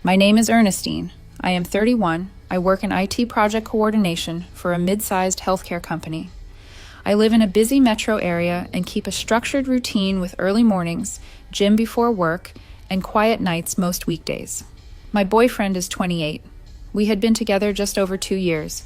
My name is Ernestine. I am 31. I work in IT project coordination for a mid-sized healthcare company. I live in a busy metro area and keep a structured routine with early mornings, gym before work, and quiet nights most weekdays. My boyfriend is 28. We had been together just over 2 years.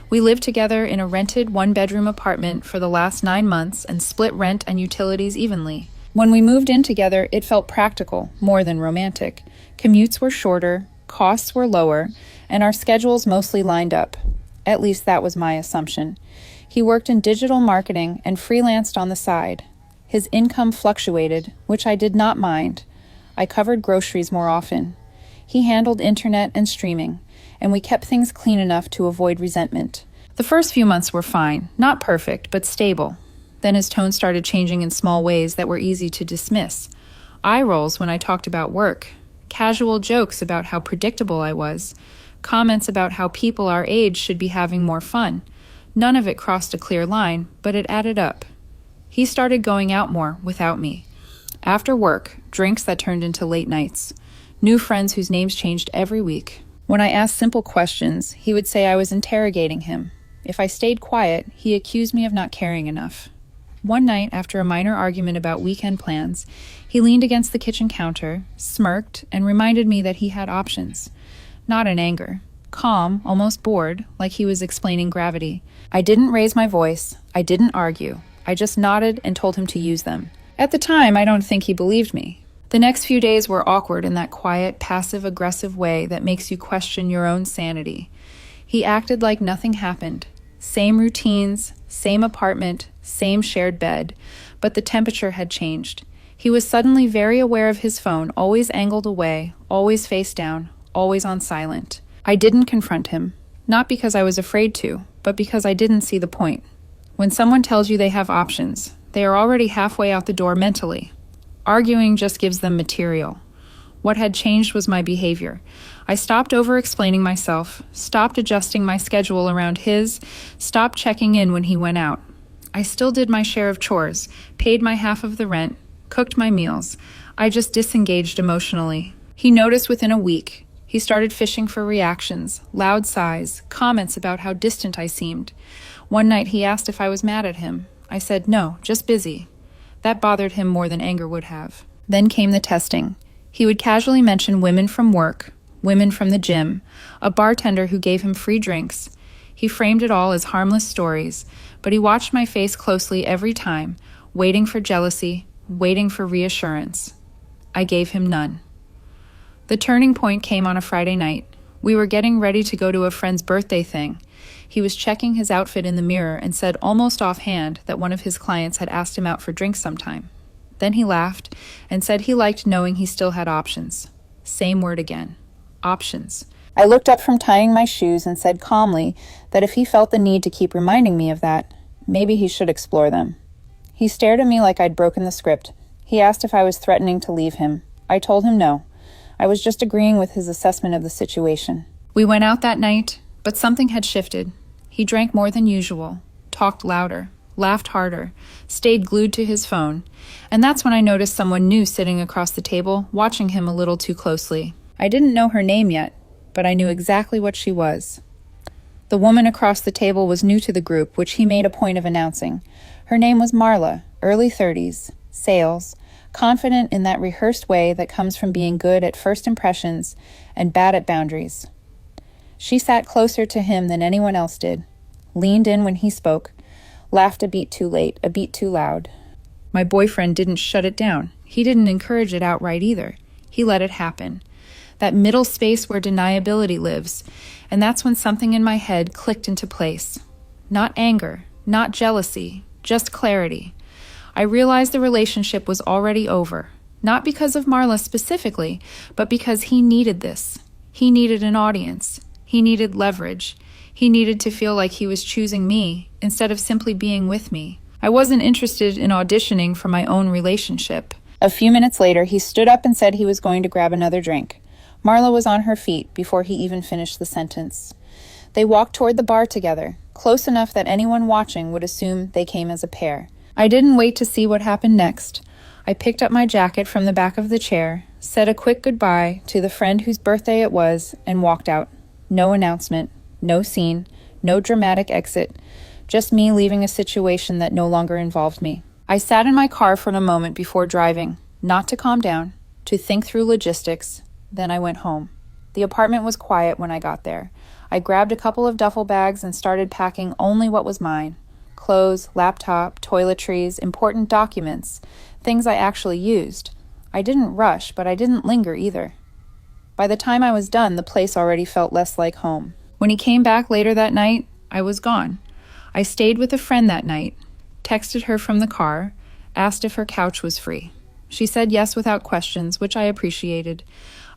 We lived together in a rented one-bedroom apartment for the last 9 months and split rent and utilities evenly. When we moved in together, it felt practical, more than romantic. Commutes were shorter, costs were lower, and our schedules mostly lined up. At least that was my assumption. He worked in digital marketing and freelanced on the side. His income fluctuated, which I did not mind. I covered groceries more often. He handled internet and streaming, and we kept things clean enough to avoid resentment. The first few months were fine, not perfect, but stable. Then his tone started changing in small ways that were easy to dismiss. Eye rolls when I talked about work, casual jokes about how predictable I was, comments about how people our age should be having more fun. None of it crossed a clear line, but it added up. He started going out more without me. After work, drinks that turned into late nights. New friends whose names changed every week. When I asked simple questions, he would say I was interrogating him. If I stayed quiet, he accused me of not caring enough. One night, after a minor argument about weekend plans, he leaned against the kitchen counter, smirked, and reminded me that he had options. Not in anger. Calm, almost bored, like he was explaining gravity. I didn't raise my voice. I didn't argue. I just nodded and told him to use them. At the time, I don't think he believed me. The next few days were awkward in that quiet, passive-aggressive way that makes you question your own sanity. He acted like nothing happened. Same routines, same apartment, same shared bed, but the temperature had changed. He was suddenly very aware of his phone, always angled away, always face down, always on silent. I didn't confront him, not because I was afraid to, but because I didn't see the point. When someone tells you they have options, they are already halfway out the door mentally. Arguing just gives them material. What had changed was my behavior. I stopped over-explaining myself, stopped adjusting my schedule around his, stopped checking in when he went out. I still did my share of chores, paid my half of the rent, cooked my meals. I just disengaged emotionally. He noticed within a week. He started fishing for reactions, loud sighs, comments about how distant I seemed. One night he asked if I was mad at him. I said, no, just busy. That bothered him more than anger would have. Then came the testing. He would casually mention women from work, women from the gym, a bartender who gave him free drinks. He framed it all as harmless stories, but he watched my face closely every time, waiting for jealousy, waiting for reassurance. I gave him none. The turning point came on a Friday night. We were getting ready to go to a friend's birthday thing. He was checking his outfit in the mirror and said almost offhand that one of his clients had asked him out for drinks sometime. Then he laughed and said he liked knowing he still had options. Same word again. Options. I looked up from tying my shoes and said calmly that if he felt the need to keep reminding me of that, maybe he should explore them. He stared at me like I'd broken the script. He asked if I was threatening to leave him. I told him no. I was just agreeing with his assessment of the situation. We went out that night, but something had shifted. He drank more than usual, talked louder, laughed harder, stayed glued to his phone, and that's when I noticed someone new sitting across the table, watching him a little too closely. I didn't know her name yet, but I knew exactly what she was. The woman across the table was new to the group, which he made a point of announcing. Her name was Marla, early 30s, sales, confident in that rehearsed way that comes from being good at first impressions and bad at boundaries. She sat closer to him than anyone else did, leaned in when he spoke, laughed a beat too late, a beat too loud. My boyfriend didn't shut it down. He didn't encourage it outright either. He let it happen. That middle space where deniability lives, and that's when something in my head clicked into place. Not anger, not jealousy, just clarity. I realized the relationship was already over, not because of Marla specifically, but because he needed this. He needed an audience. He needed leverage. He needed to feel like he was choosing me instead of simply being with me. I wasn't interested in auditioning for my own relationship. A few minutes later, he stood up and said he was going to grab another drink. Marla was on her feet before he even finished the sentence. They walked toward the bar together, close enough that anyone watching would assume they came as a pair. I didn't wait to see what happened next. I picked up my jacket from the back of the chair, said a quick goodbye to the friend whose birthday it was, and walked out. No announcement, no scene, no dramatic exit, just me leaving a situation that no longer involved me. I sat in my car for a moment before driving, not to calm down, to think through logistics. Then I went home. The apartment was quiet when I got there. I grabbed a couple of duffel bags and started packing only what was mine. Clothes, laptop, toiletries, important documents, things I actually used. I didn't rush, but I didn't linger either. By the time I was done, the place already felt less like home. When he came back later that night, I was gone. I stayed with a friend that night, texted her from the car, asked if her couch was free. She said yes without questions, which I appreciated.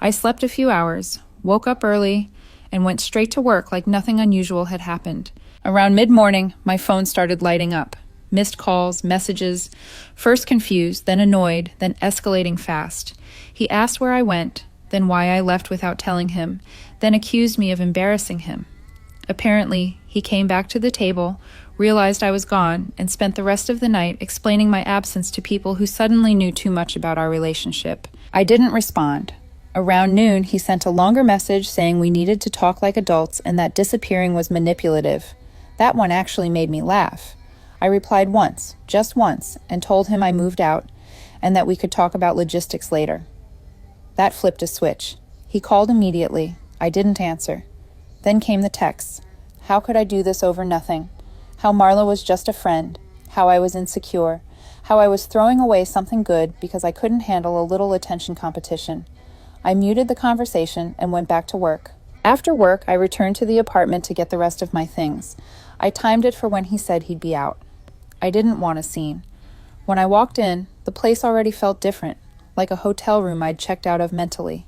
I slept a few hours, woke up early, and went straight to work like nothing unusual had happened. Around mid-morning, my phone started lighting up. Missed calls, messages, first confused, then annoyed, then escalating fast. He asked where I went, then why I left without telling him, then accused me of embarrassing him. Apparently, he came back to the table, realized I was gone, and spent the rest of the night explaining my absence to people who suddenly knew too much about our relationship. I didn't respond. Around noon, he sent a longer message saying we needed to talk like adults and that disappearing was manipulative. That one actually made me laugh. I replied once, just once, and told him I moved out and that we could talk about logistics later. That flipped a switch. He called immediately. I didn't answer. Then came the texts. How could I do this over nothing? How Marla was just a friend. How I was insecure. How I was throwing away something good because I couldn't handle a little attention competition. I muted the conversation and went back to work. After work, I returned to the apartment to get the rest of my things. I timed it for when he said he'd be out. I didn't want a scene. When I walked in, the place already felt different, like a hotel room I'd checked out of mentally.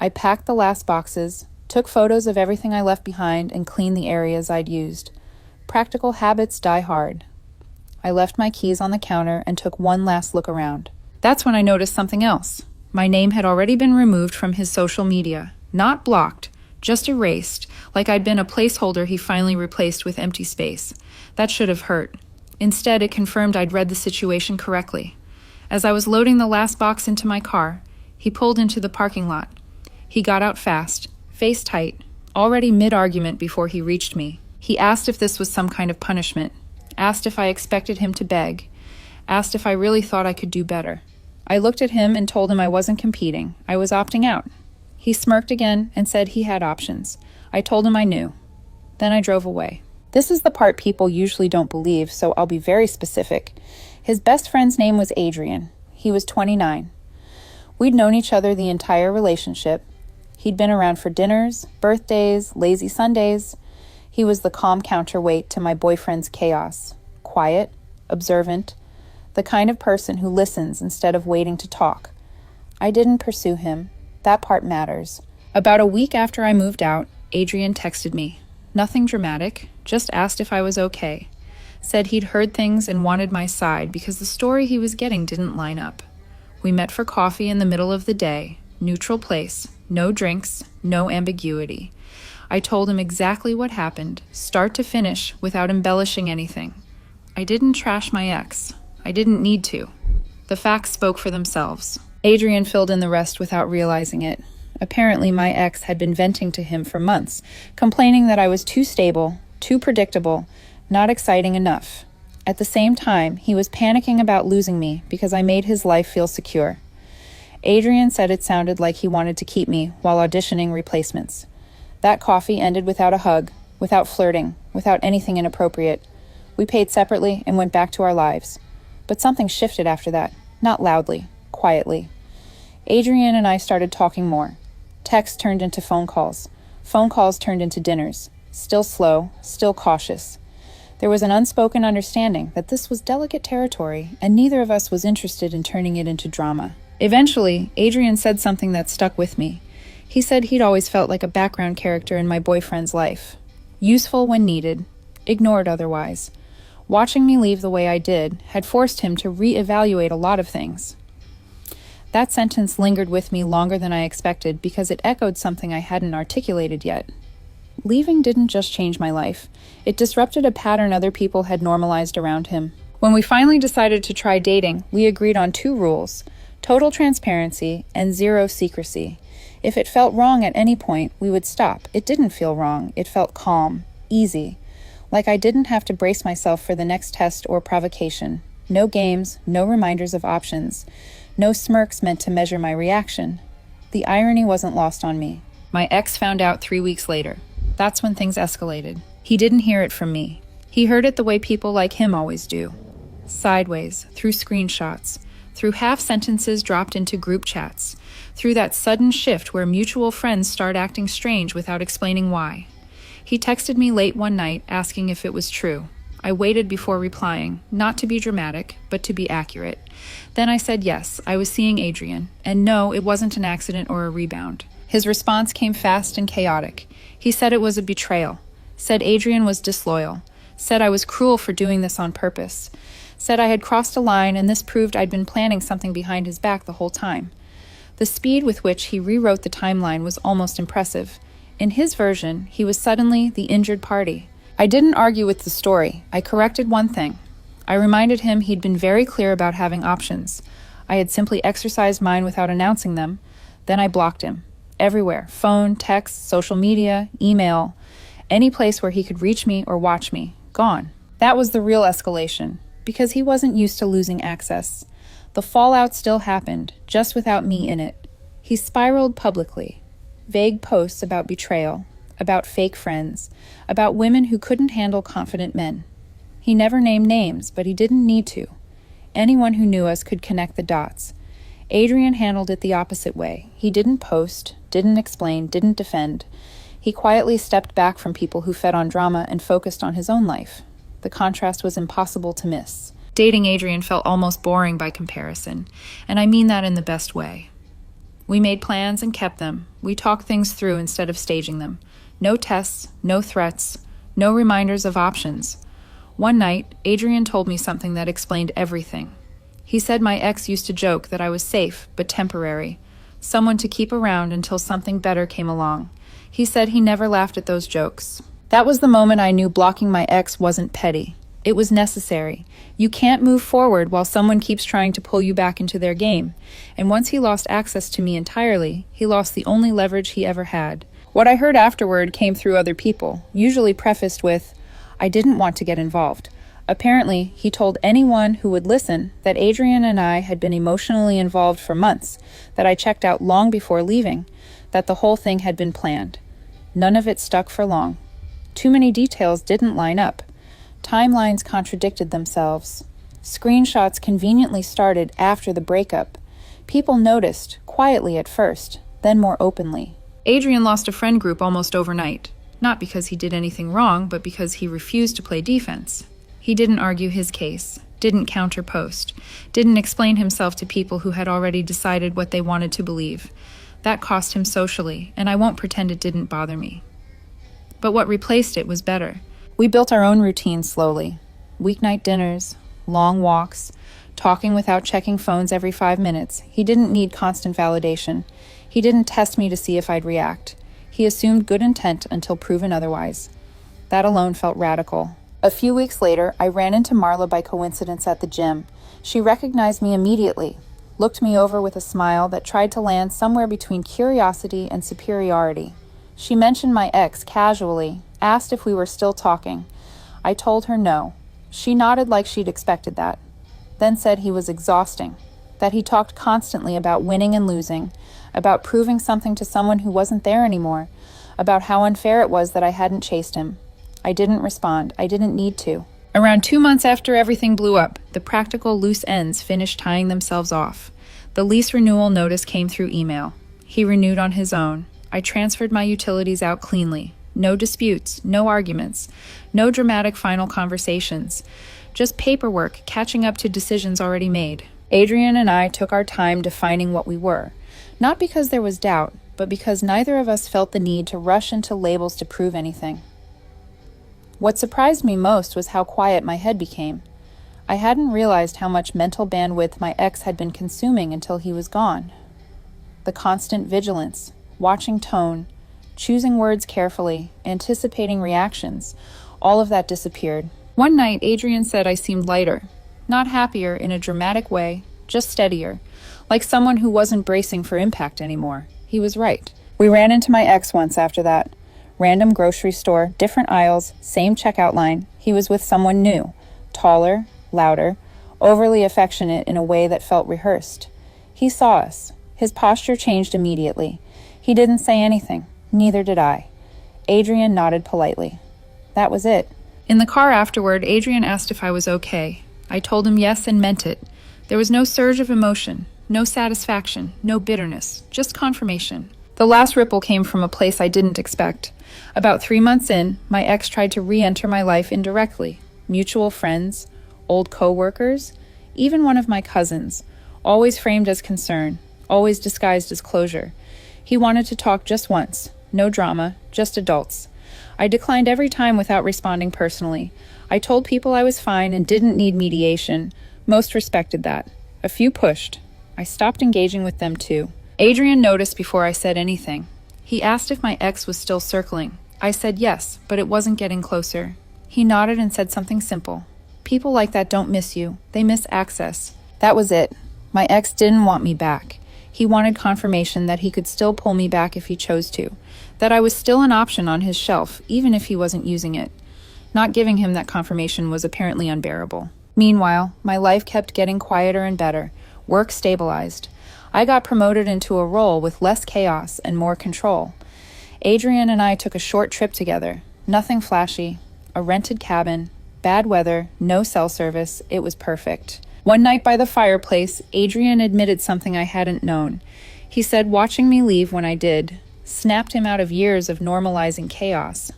I packed the last boxes, took photos of everything I left behind, and cleaned the areas I'd used. Practical habits die hard. I left my keys on the counter and took one last look around. That's when I noticed something else. My name had already been removed from his social media. Not blocked, just erased, like I'd been a placeholder he finally replaced with empty space. That should have hurt. Instead, it confirmed I'd read the situation correctly. As I was loading the last box into my car, he pulled into the parking lot. He got out fast, face tight, already mid-argument before he reached me. He asked if this was some kind of punishment, asked if I expected him to beg, asked if I really thought I could do better. I looked at him and told him I wasn't competing. I was opting out. He smirked again and said he had options. I told him I knew. Then I drove away. This is the part people usually don't believe, so I'll be very specific. His best friend's name was Adrian. He was 29. We'd known each other the entire relationship. He'd been around for dinners, birthdays, lazy Sundays. He was the calm counterweight to my boyfriend's chaos. Quiet, observant, the kind of person who listens instead of waiting to talk. I didn't pursue him. That part matters. About a week after I moved out, Adrian texted me. Nothing dramatic, just asked if I was okay. Said he'd heard things and wanted my side because the story he was getting didn't line up. We met for coffee in the middle of the day, neutral place, no drinks, no ambiguity. I told him exactly what happened, start to finish, without embellishing anything. I didn't trash my ex. I didn't need to. The facts spoke for themselves. Adrian filled in the rest without realizing it. Apparently, my ex had been venting to him for months, complaining that I was too stable, too predictable, not exciting enough. At the same time, he was panicking about losing me because I made his life feel secure. Adrian said it sounded like he wanted to keep me while auditioning replacements. That coffee ended without a hug, without flirting, without anything inappropriate. We paid separately and went back to our lives. But something shifted after that, not loudly, quietly. Adrian and I started talking more. Texts turned into phone calls. Phone calls turned into dinners. Still slow, still cautious. There was an unspoken understanding that this was delicate territory, and neither of us was interested in turning it into drama. Eventually, Adrian said something that stuck with me. He said he'd always felt like a background character in my boyfriend's life. Useful when needed, ignored otherwise. Watching me leave the way I did had forced him to reevaluate a lot of things. That sentence lingered with me longer than I expected because it echoed something I hadn't articulated yet. Leaving didn't just change my life. It disrupted a pattern other people had normalized around him. When we finally decided to try dating, we agreed on 2 rules: Total transparency and zero secrecy. If it felt wrong at any point, we would stop. It didn't feel wrong. It felt calm, easy. Like I didn't have to brace myself for the next test or provocation. No games, no reminders of options. No smirks meant to measure my reaction. The irony wasn't lost on me. My ex found out 3 weeks later. That's when things escalated. He didn't hear it from me. He heard it the way people like him always do. Sideways, through screenshots, through half sentences dropped into group chats, through that sudden shift where mutual friends start acting strange without explaining why. He texted me late one night asking if it was true. I waited before replying, not to be dramatic, but to be accurate. Then I said yes, I was seeing Adrian, and no, it wasn't an accident or a rebound. His response came fast and chaotic. He said it was a betrayal, said Adrian was disloyal, said I was cruel for doing this on purpose, said I had crossed a line and this proved I'd been planning something behind his back the whole time. The speed with which he rewrote the timeline was almost impressive. In his version, he was suddenly the injured party. I didn't argue with the story. I corrected one thing. I reminded him he'd been very clear about having options. I had simply exercised mine without announcing them. Then I blocked him. Everywhere. Phone, text, social media, email. Any place where he could reach me or watch me. Gone. That was the real escalation, because he wasn't used to losing access. The fallout still happened, just without me in it. He spiraled publicly. Vague posts about betrayal, about fake friends, about women who couldn't handle confident men. He never named names, but he didn't need to. Anyone who knew us could connect the dots. Adrian handled it the opposite way. He didn't post, didn't explain, didn't defend. He quietly stepped back from people who fed on drama and focused on his own life. The contrast was impossible to miss. Dating Adrian felt almost boring by comparison, and I mean that in the best way. We made plans and kept them. We talked things through instead of staging them. No tests, no threats, no reminders of options. One night, Adrian told me something that explained everything. He said my ex used to joke that I was safe, but temporary, someone to keep around until something better came along. He said he never laughed at those jokes. That was the moment I knew blocking my ex wasn't petty. It was necessary. You can't move forward while someone keeps trying to pull you back into their game. And once he lost access to me entirely, he lost the only leverage he ever had. What I heard afterward came through other people, usually prefaced with, "I didn't want to get involved." Apparently, he told anyone who would listen that Adrian and I had been emotionally involved for months, that I checked out long before leaving, that the whole thing had been planned. None of it stuck for long. Too many details didn't line up. Timelines contradicted themselves. Screenshots conveniently started after the breakup. People noticed, quietly at first, then more openly. Adrian lost a friend group almost overnight, not because he did anything wrong, but because he refused to play defense. He didn't argue his case, didn't counterpost, didn't explain himself to people who had already decided what they wanted to believe. That cost him socially, and I won't pretend it didn't bother me. But what replaced it was better. We built our own routine slowly. Weeknight dinners, long walks, talking without checking phones every 5 minutes. He didn't need constant validation. He didn't test me to see if I'd react. He assumed good intent until proven otherwise. That alone felt radical. A few weeks later, I ran into Marla by coincidence at the gym. She recognized me immediately, looked me over with a smile that tried to land somewhere between curiosity and superiority. She mentioned my ex casually, asked if we were still talking. I told her no. She nodded like she'd expected that, then said he was exhausting, that he talked constantly about winning and losing, about proving something to someone who wasn't there anymore, about how unfair it was that I hadn't chased him. I didn't respond. I didn't need to. Around 2 months after everything blew up, the practical loose ends finished tying themselves off. The lease renewal notice came through email. He renewed on his own. I transferred my utilities out cleanly. No disputes, no arguments, no dramatic final conversations. Just paperwork catching up to decisions already made. Adrian and I took our time defining what we were. Not because there was doubt, but because neither of us felt the need to rush into labels to prove anything. What surprised me most was how quiet my head became. I hadn't realized how much mental bandwidth my ex had been consuming until he was gone. The constant vigilance, watching tone, choosing words carefully, anticipating reactions, all of that disappeared. One night, Adrian said I seemed lighter, not happier in a dramatic way, just steadier, like someone who wasn't bracing for impact anymore. He was right. We ran into my ex once after that. Random grocery store, different aisles, same checkout line. He was with someone new, taller, louder, overly affectionate in a way that felt rehearsed. He saw us. His posture changed immediately. He didn't say anything. Neither did I. Adrian nodded politely. That was it. In the car afterward, Adrian asked if I was okay. I told him yes and meant it. There was no surge of emotion, no satisfaction, no bitterness, just confirmation. The last ripple came from a place I didn't expect. About 3 months in, my ex tried to re-enter my life indirectly. Mutual friends, old co-workers, even one of my cousins, always framed as concern, always disguised as closure. He wanted to talk just once. No drama, just adults. I declined every time without responding personally. I told people I was fine and didn't need mediation. Most respected that. A few pushed. I stopped engaging with them too. Adrian noticed before I said anything. He asked if my ex was still circling. I said yes, but it wasn't getting closer. He nodded and said something simple. People like that don't miss you. They miss access. That was it. My ex didn't want me back. He wanted confirmation that he could still pull me back if he chose to, that I was still an option on his shelf, even if he wasn't using it. Not giving him that confirmation was apparently unbearable. Meanwhile, my life kept getting quieter and better. Work stabilized. I got promoted into a role with less chaos and more control. Adrian and I took a short trip together. Nothing flashy. A rented cabin. Bad weather. No cell service. It was perfect. One night by the fireplace, Adrian admitted something I hadn't known. He said watching me leave when I did snapped him out of years of normalizing chaos.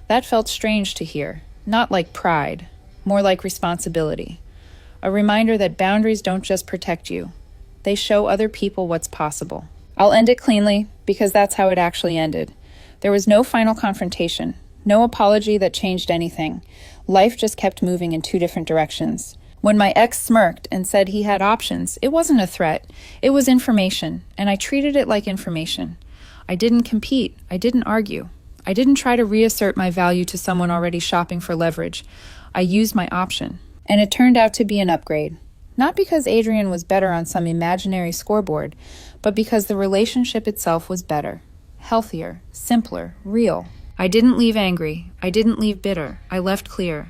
That felt strange to hear. Not like pride. More like responsibility. A reminder that boundaries don't just protect you. They show other people what's possible. I'll end it cleanly, because that's how it actually ended. There was no final confrontation. No apology that changed anything. Life just kept moving in two different directions. When my ex smirked and said he had options, it wasn't a threat. It was information, and I treated it like information. I didn't compete. I didn't argue. I didn't try to reassert my value to someone already shopping for leverage. I used my option. And it turned out to be an upgrade. Not because Adrian was better on some imaginary scoreboard, but because the relationship itself was better. Healthier, simpler, real. I didn't leave angry. I didn't leave bitter. I left clear.